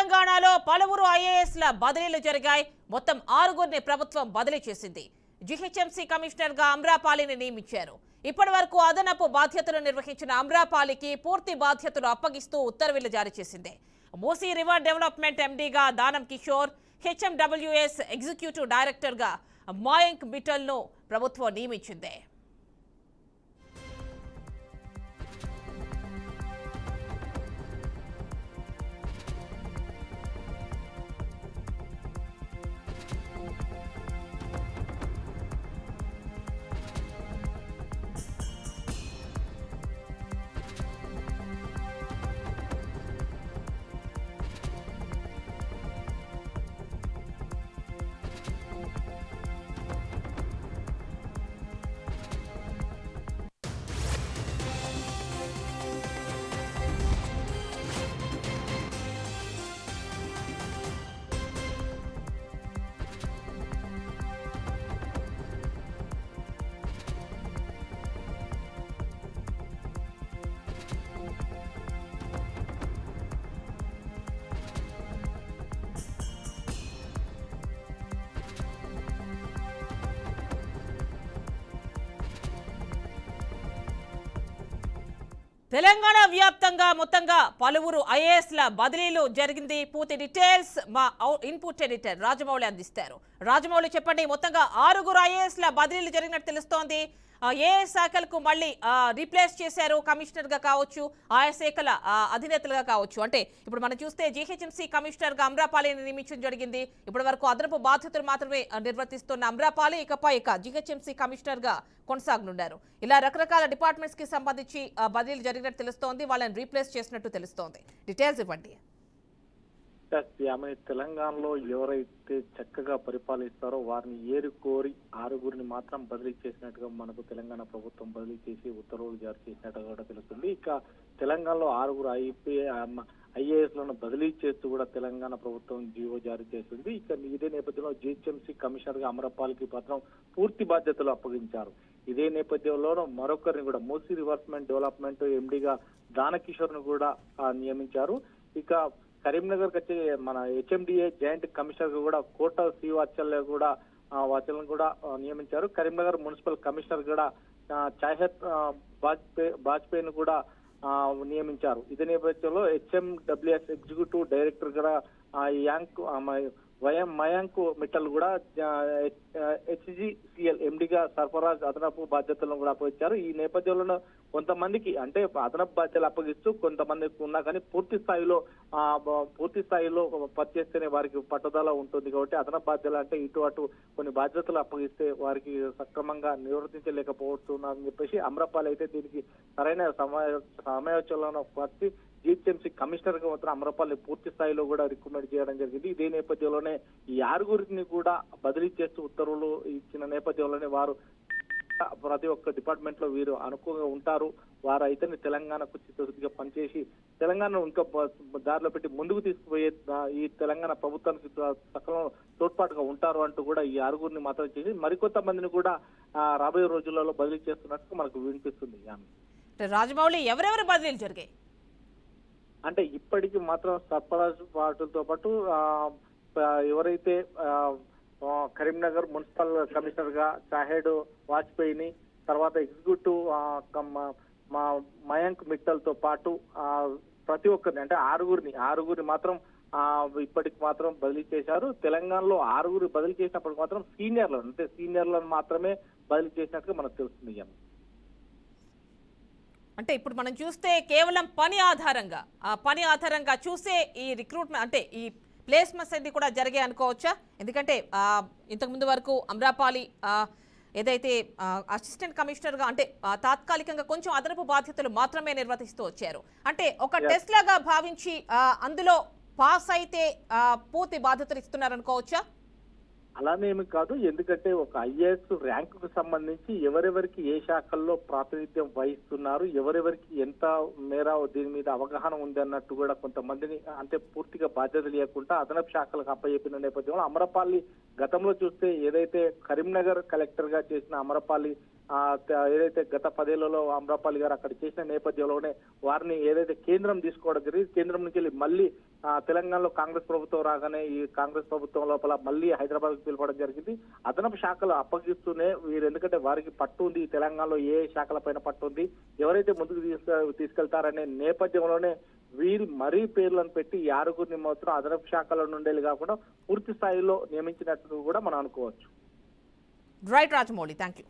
తెలంగాణలో పలువురు ఐఏఎస్ల బదిలీలు జరిగాయి. మొత్తం 6గురిని ప్రభుత్వం బదిలీ చేసింది. జీహెచ్ఎంసీ కమిషనర్ గా అమ్రాపాలిని నియమించారు. ఇప్పటివరకు అదనపు బాధ్యతలు నిర్వహించిన అమ్రాపాలికి పూర్తి బాధ్యతలు అప్పగిస్తూ ఉత్తర్వులు జారీ చేసింది. మూసీ రివర్ డెవలప్మెంట్ ఎండీగా దానం కిషోర్, హెచ్ఎండబ్ల్యూఎస్ ఎగ్జిక్యూటివ్ డైరెక్టర్ గా మయాంక్ మిట్టల్ ను ప్రభుత్వం నియమించింది. తెలంగాణ వ్యాప్తంగా మొత్తంగా పలువురు ఐఏఎస్ల బదిలీలు జరిగింది. పూర్తి డీటెయిల్స్ మా ఇన్పుట్ ఎడిటర్ రాజమౌళి అందిస్తారు. రాజమౌళి చెప్పండి, మొత్తంగా 6గురు ఐఏఎస్ల బదిలీలు జరిగినట్టు తెలుస్తోంది. ఏ శాఖలకు మళ్ళీ రీప్లేస్ చేశారు? కమిషనర్ గా కావచ్చు, ఆయా శాఖల అధినేతలుగా కావచ్చు. అంటే ఇప్పుడు మనం చూస్తే జీహెచ్ఎంసీ కమిషనర్ గా అమ్రాపాలిని నియమించడం జరిగింది. ఇప్పటి వరకు అదనపు బాధ్యతలు మాత్రమే నిర్వర్తిస్తున్న అమ్రాపాలి ఇకపై జీహెచ్ఎంసీ కమిషనర్ గా కొనసాగనున్నారు. ఇలా రకరకాల డిపార్ట్మెంట్స్ కి సంబంధించి బదిలీలు జరిగినట్టు తెలుస్తోంది. వాళ్ళని రీప్లేస్ చేసినట్టు తెలుస్తోంది. డీటెయిల్స్ ఇవ్వండి. ఆమె తెలంగాణలో ఎవరైతే చక్కగా పరిపాలిస్తారో వారిని ఏరుకోరి 6గురిని మాత్రం బదిలీ చేసినట్టుగా మనకు తెలంగాణ ప్రభుత్వం బదిలీ చేసి ఉత్తర్వులు జారీ చేసినట్టుగా కూడా తెలుస్తుంది. ఇక తెలంగాణలో 6గురు ఐఏఎస్ లను బదిలీ చేస్తూ కూడా తెలంగాణ ప్రభుత్వం జీవో జారీ చేసింది. ఇక ఇదే నేపథ్యంలో జీహెచ్ఎంసీ కమిషనర్ గా అమరపాల్కి మాత్రం పూర్తి బాధ్యతలు అప్పగించారు. ఇదే నేపథ్యంలో మరొకరిని కూడా మూసీ రివర్స్మెంట్ డెవలప్మెంట్ ఎండీగా దానకిషోర్ ను కూడా నియమించారు. ఇక కరీంనగర్ వచ్చి మన హెచ్ఎండిఏ జాయింట్ కమిషనర్ కూడా కోట సి వాత్సల్య కూడా కూడా నియమించారు. కరీంనగర్ మున్సిపల్ కమిషనర్ కూడా చాహత్ బాజ్పేయిని కూడా నియమించారు. ఇదే నేపథ్యంలో హెచ్ఎండబ్ల్యూఎస్ ఎగ్జిక్యూటివ్ డైరెక్టర్ కూడా మయాంక్ మిట్టల్ కూడా హెచ్జిసిఎల్ ఎండిగా సర్ఫరాజ్ అదనపు బాధ్యతలను కూడా అప్పగించారు. ఈ నేపథ్యంలో కొంతమందికి అంటే అదనపు బాధ్యతలు అప్పగిస్తూ కొంతమందికి ఉన్నా కానీ పూర్తి స్థాయిలో పనిచేస్తేనే వారికి పట్టుదల ఉంటుంది. కాబట్టి అదనపు బాధ్యతలు అంటే ఇటు అటు కొన్ని బాధ్యతలు అప్పగిస్తే వారికి సక్రమంగా నిర్వర్తించలేకపోతున్నారని చెప్పేసి అమ్రపాల్ అయితే దీనికి సరైన సమాలోచనలను వచ్చి జీహెచ్ఎంసీ కమిషనర్ గా మాత్రం అమరపాల్ని పూర్తి స్థాయిలో కూడా రికమెండ్ చేయడం జరిగింది. ఇదే నేపథ్యంలోనే ఈ 6గురిని కూడా బదిలీ చేస్తూ ఉత్తర్వులు ఇచ్చిన నేపథ్యంలోనే వారు ప్రతి ఒక్క డిపార్ట్మెంట్ లో వీరు అనుకూలంగా ఉంటారు. వారు అయితే తెలంగాణకు చిత్తశుద్ధిగా పనిచేసి తెలంగాణను ఇంకా దారిలో పెట్టి ముందుకు తీసుకుపోయే ఈ తెలంగాణ ప్రభుత్వానికి సకలం తోడ్పాటుగా ఉంటారు అంటూ కూడా ఈ 6గురిని మాత్రం చేసి మరికొంతమందిని కూడా రాబోయే రోజులలో బదిలీ చేస్తున్నట్టు మనకు వినిపిస్తుంది. రాజమౌళి, ఎవరెవరు బదిలీలు జరిగాయి అంటే ఇప్పటికీ మాత్రం సర్ఫరాజ్ వాటితో పాటు ఎవరైతే కరీంనగర్ మున్సిపల్ కమిషనర్ గా చాహెడ్ వాజ్పేయిని, తర్వాత ఎగ్జిక్యూటివ్ మయాంక్ మిట్టల్ తో పాటు ప్రతి ఒక్కరిని అంటే 6గురిని మాత్రం ఇప్పటికి మాత్రం బదిలీ చేశారు. తెలంగాణలో 6గురు బదిలీ చేసినప్పటికి మాత్రం సీనియర్లను మాత్రమే బదిలీ చేసినట్టుగా మనకు తెలుస్తుంది. అంటే ఇప్పుడు మనం చూస్తే కేవలం పని ఆధారంగా చూసే ఈ రిక్రూట్మెంట్ అంటే ఈ ప్లేస్మెంట్స్ అన్ని కూడా జరిగాయి అనుకోవచ్చా? ఎందుకంటే ఇంతకుముందు వరకు అమ్రాపాలి ఏదైతే అసిస్టెంట్ కమిషనర్ గా అంటే తాత్కాలికంగా కొంచెం అదనపు బాధ్యతలు మాత్రమే నిర్వర్తిస్తూ వచ్చారు. అంటే ఒక టెస్ట్ లాగా భావించి అందులో పాస్ అయితే పూర్తి బాధ్యతలు ఇస్తున్నారనుకోవచ్చా? అలానేమి కాదు, ఎందుకంటే ఒక ఐఏఎస్ ర్యాంకుకు సంబంధించి ఎవరెవరికి ఏ శాఖల్లో ప్రాతినిధ్యం వహిస్తున్నారు, ఎవరెవరికి ఎంత మేర దీని మీద అవగాహన ఉంది అన్నట్టు కూడా కొంతమందిని అంటే పూర్తిగా బాధ్యత లేకుండా అదనపు శాఖలకు అప్పచెప్పిన నేపథ్యంలో అమరపాలి గతంలో చూస్తే ఏదైతే కరీంనగర్ కలెక్టర్ గా చేసిన అమరపాలి ఏదైతే గత 10 ఏళ్లలో అమ్రపాలి గారు అక్కడ చేసిన నేపథ్యంలోనే వారిని ఏదైతే కేంద్రం తీసుకోవడం జరిగింది, కేంద్రం నుంచి వెళ్ళి మళ్ళీ తెలంగాణలో కాంగ్రెస్ ప్రభుత్వం రాగానే ఈ కాంగ్రెస్ ప్రభుత్వం లోపల మళ్ళీ హైదరాబాద్ కు పిలవడం జరిగింది. అదనపు శాఖలు అప్పగిస్తూనే వీరు, ఎందుకంటే వారికి పట్టు ఉంది, తెలంగాణలో ఏ శాఖల పైన పట్టు ఉంది, ఎవరైతే ముందుకు తీసుకెళ్తారనే నేపథ్యంలోనే వీరి మరీ పేర్లను పెట్టి ఈ 6గురిని మాత్రం అదనపు శాఖల నుండి కాకుండా పూర్తి స్థాయిలో నియమించినట్టు కూడా మనం అనుకోవచ్చు. Right Rajamouli, thank you.